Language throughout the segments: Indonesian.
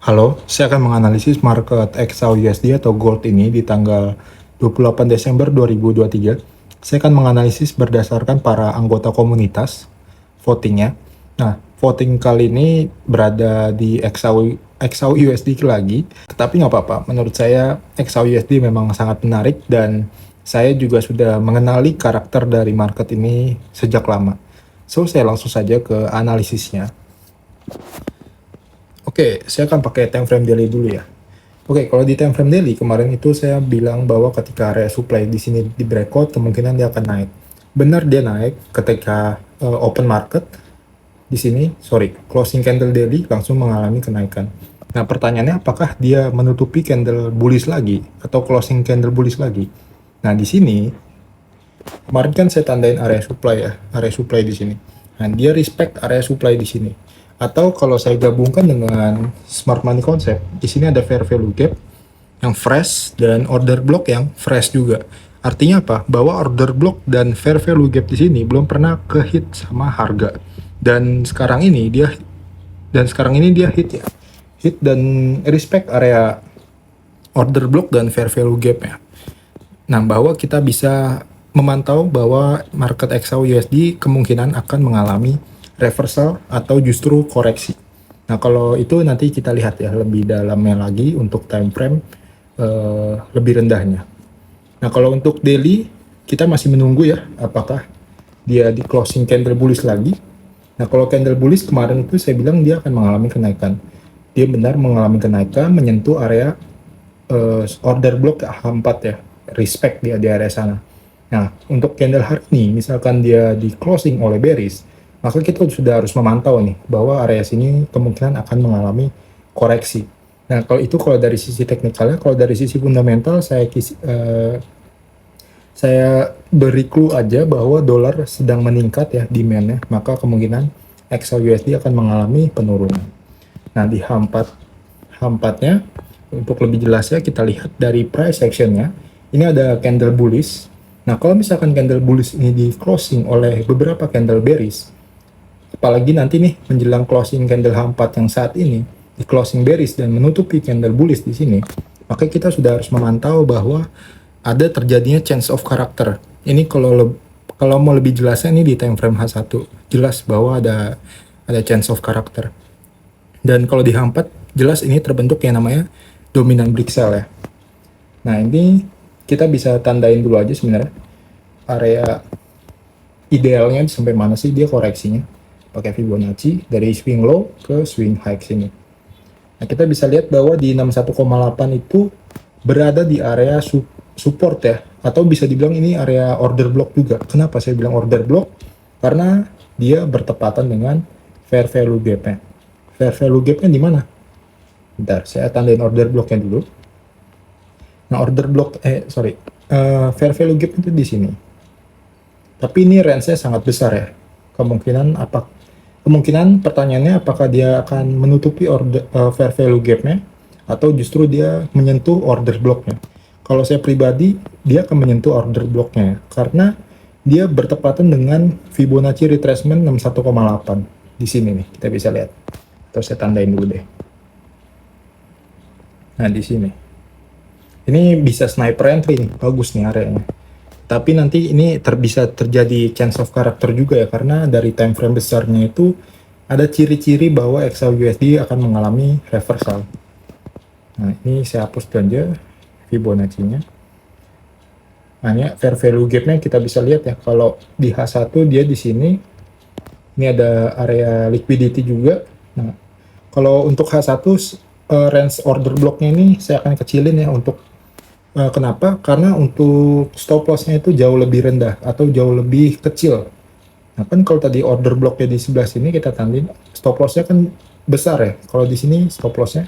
Halo, saya akan menganalisis market XAUUSD atau gold ini di tanggal 28 Desember 2023. Saya akan menganalisis berdasarkan para anggota komunitas votingnya. Nah, voting kali ini berada di XAUUSD lagi, tetapi nggak apa-apa. Menurut saya XAUUSD memang sangat menarik dan saya juga sudah mengenali karakter dari market ini sejak lama. So, saya langsung saja ke analisisnya. Oke, saya akan pakai time frame daily dulu ya. Oke, kalau di time frame daily kemarin itu saya bilang bahwa ketika area supply di sini di breakout kemungkinan dia akan naik. Benar dia naik ketika open market di sini, sorry, closing candle daily langsung mengalami kenaikan. Nah, pertanyaannya apakah dia menutupi candle bullish lagi atau closing candle bullish lagi? Nah, di sini kemarin kan saya tandain area supply ya, area supply di sini. Nah, dia respect area supply di sini. Atau kalau saya gabungkan dengan smart money concept, di sini ada fair value gap yang fresh dan order block yang fresh juga. Artinya apa? Bahwa order block dan fair value gap di sini belum pernah ke hit sama harga. Dan sekarang ini dia hit ya. Hit dan respect area order block dan fair value gap ya. Nah, bahwa kita bisa memantau bahwa market XAUUSD kemungkinan akan mengalami reversal atau justru koreksi. Nah, kalau itu nanti kita lihat ya lebih dalamnya lagi untuk time frame lebih rendahnya. Nah, kalau untuk daily kita masih menunggu ya apakah dia di closing candle bullish lagi. Nah, kalau candle bullish kemarin itu saya bilang dia akan mengalami kenaikan. Dia benar mengalami kenaikan menyentuh area order block H4 ya, respect dia di area sana. Nah, untuk candle hari ini, misalkan dia di closing oleh bearish, maka kita sudah harus memantau nih bahwa area sini kemungkinan akan mengalami koreksi. Nah, kalau dari sisi teknikalnya, kalau dari sisi fundamental saya beri clue aja bahwa dolar sedang meningkat ya demand-nya, maka kemungkinan XAUUSD akan mengalami penurunan. Nah, di H4-nya untuk lebih jelasnya kita lihat dari price action-nya. Ini ada candle bullish. Nah, kalau misalkan candle bullish ini di closing oleh beberapa candle bearish, apalagi nanti nih menjelang closing candle H4 yang saat ini di closing bearish dan menutupi candle bullish di sini, maka kita sudah harus memantau bahwa ada terjadinya change of character. Ini kalau mau lebih jelasnya ini di time frame H1 jelas bahwa ada change of character. Dan kalau di H4 jelas ini terbentuk yang namanya dominant break cell ya. Nah, ini kita bisa tandain dulu aja sebenarnya area idealnya sampai mana sih dia koreksinya pakai Fibonacci dari swing low ke swing high sini. Nah, kita bisa lihat bahwa di 61,8 itu berada di area support ya, atau bisa dibilang ini area order block juga. Kenapa saya bilang order block? Karena dia bertepatan dengan fair value gap-nya. Fair value gap-nya di mana? Bentar, saya tandain order block-nya dulu. Nah, fair value gap itu di sini. Tapi ini range-nya sangat besar ya. Kemungkinan pertanyaannya apakah dia akan menutupi fair value gap-nya atau justru dia menyentuh order block-nya. Kalau saya pribadi, dia akan menyentuh order block-nya karena dia bertepatan dengan Fibonacci retracement 61,8 di sini nih, kita bisa lihat. Atau saya tandain dulu deh. Nah, di sini. Ini bisa sniper entry nih, bagus nih areanya. Tapi nanti ini bisa terjadi change of character juga ya, karena dari time frame besarnya itu ada ciri-ciri bahwa XAUUSD akan mengalami reversal. Nah, ini saya hapus dulu aja Fibonacci-nya. Nah, ini fair value gap-nya kita bisa lihat ya, kalau di H1 dia di sini, ini ada area liquidity juga. Nah, kalau untuk H1 range order block-nya ini saya akan kecilin ya untuk kenapa? Karena untuk stop loss-nya itu jauh lebih rendah atau jauh lebih kecil. Nah, kan kalau tadi order block-nya di sebelah sini kita tanding, stop loss-nya kan besar ya. Kalau di sini stop loss-nya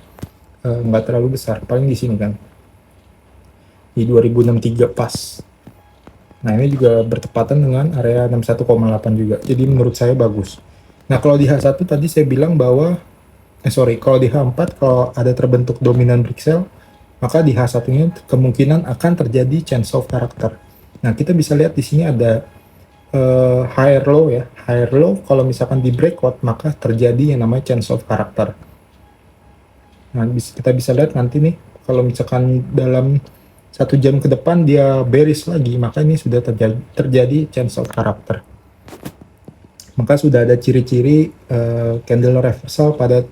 nggak terlalu besar, paling di sini kan. Di 2063 pas. Nah, ini juga bertepatan dengan area 61,8 juga. Jadi menurut saya bagus. Nah, kalau di H1 tadi saya bilang bahwa kalau di H4 kalau ada terbentuk dominant break cell, maka di H1-nya kemungkinan akan terjadi change of character. Nah, kita bisa lihat di sini ada higher low ya. Higher low kalau misalkan di breakout maka terjadi yang namanya change of character. Nah, kita bisa lihat nanti nih, kalau misalkan dalam 1 jam ke depan dia bearish lagi, maka ini sudah terjadi change of character. Maka sudah ada ciri-ciri candle reversal pada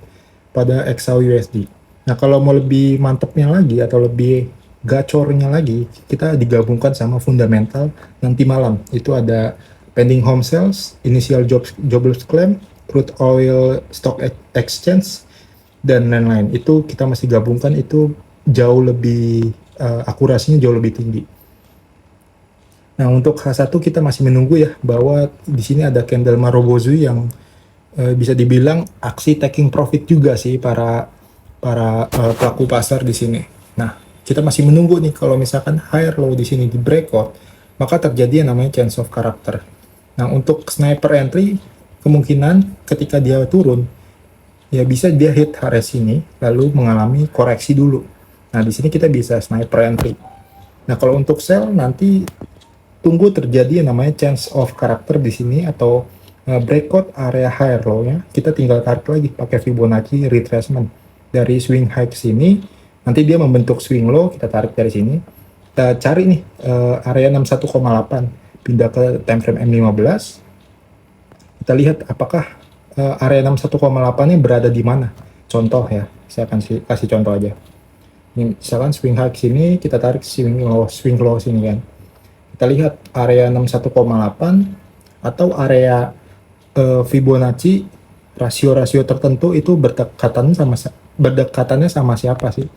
XAUUSD. Nah, kalau mau lebih mantepnya lagi atau lebih gacornya lagi, kita digabungkan sama fundamental nanti malam. Itu ada pending home sales, initial jobless claim, crude oil stock exchange, dan lain-lain. Itu kita masih gabungkan, itu jauh lebih akurasinya jauh lebih tinggi. Nah, untuk H1 kita masih menunggu ya, bahwa di sini ada candle Marubozu yang bisa dibilang aksi taking profit juga sih para pelaku pasar di sini. Nah, kita masih menunggu nih, kalau misalkan higher low di sini di breakout, maka terjadi yang namanya change of character. Nah, untuk sniper entry, kemungkinan ketika dia turun, ya bisa dia hit area sini, lalu mengalami koreksi dulu. Nah, di sini kita bisa sniper entry. Nah, kalau untuk sell, nanti tunggu terjadi yang namanya change of character di sini, atau breakout area higher low-nya. Kita tinggal tarik lagi pakai Fibonacci retracement dari swing high ke sini. Nanti dia membentuk swing low, kita tarik dari sini. Kita cari nih area 61,8, pindah ke time frame M15. Kita lihat apakah area 61,8 ini berada di mana. Contoh ya, saya akan kasih contoh aja. Ini misalkan swing high sini, kita tarik swing low sini kan. Kita lihat area 61,8 atau area Fibonacci rasio-rasio tertentu itu berdekatannya sama siapa sih?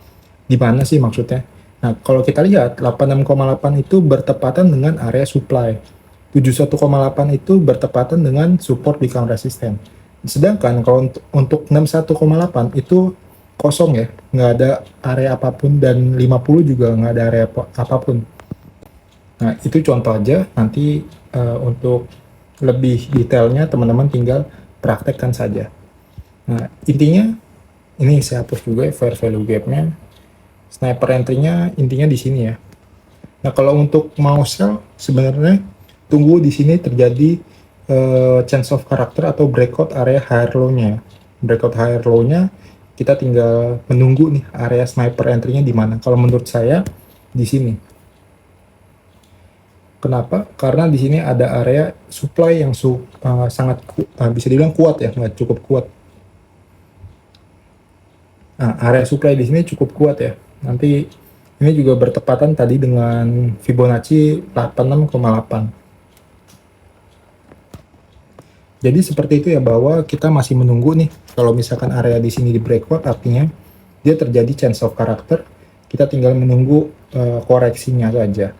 Di mana sih maksudnya? Nah, kalau kita lihat 86,8 itu bertepatan dengan area supply. 71,8 itu bertepatan dengan support di counter resisten. Sedangkan kalau untuk 61,8 itu kosong ya, nggak ada area apapun, dan 50 juga nggak ada area apapun. Nah, itu contoh aja. Nanti untuk lebih detailnya teman-teman tinggal praktekkan saja. Nah, intinya ini saya hapus juga fair value gap-nya. Sniper entry-nya intinya di sini ya. Nah, kalau untuk mau sell, sebenarnya tunggu di sini terjadi change of character atau breakout area higher low-nya. Breakout higher low-nya kita tinggal menunggu nih area sniper entry-nya di mana. Kalau menurut saya di sini. Kenapa? Karena di sini ada area supply yang sangat bisa dibilang kuat ya, nggak cukup kuat. Nah, area supply di sini cukup kuat ya. Nanti ini juga bertepatan tadi dengan Fibonacci 86,8. Jadi seperti itu ya, bahwa kita masih menunggu nih. Kalau misalkan area di sini di breakout, artinya dia terjadi change of character. Kita tinggal menunggu koreksinya saja.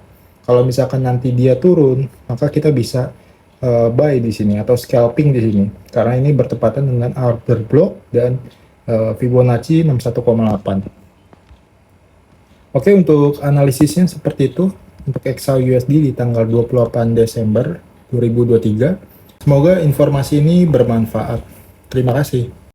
Kalau misalkan nanti dia turun, maka kita bisa buy di sini atau scalping di sini, karena ini bertepatan dengan order block dan Fibonacci 61,8. Oke, untuk analisisnya seperti itu untuk XAUUSD di tanggal 28 Desember 2023. Semoga informasi ini bermanfaat. Terima kasih.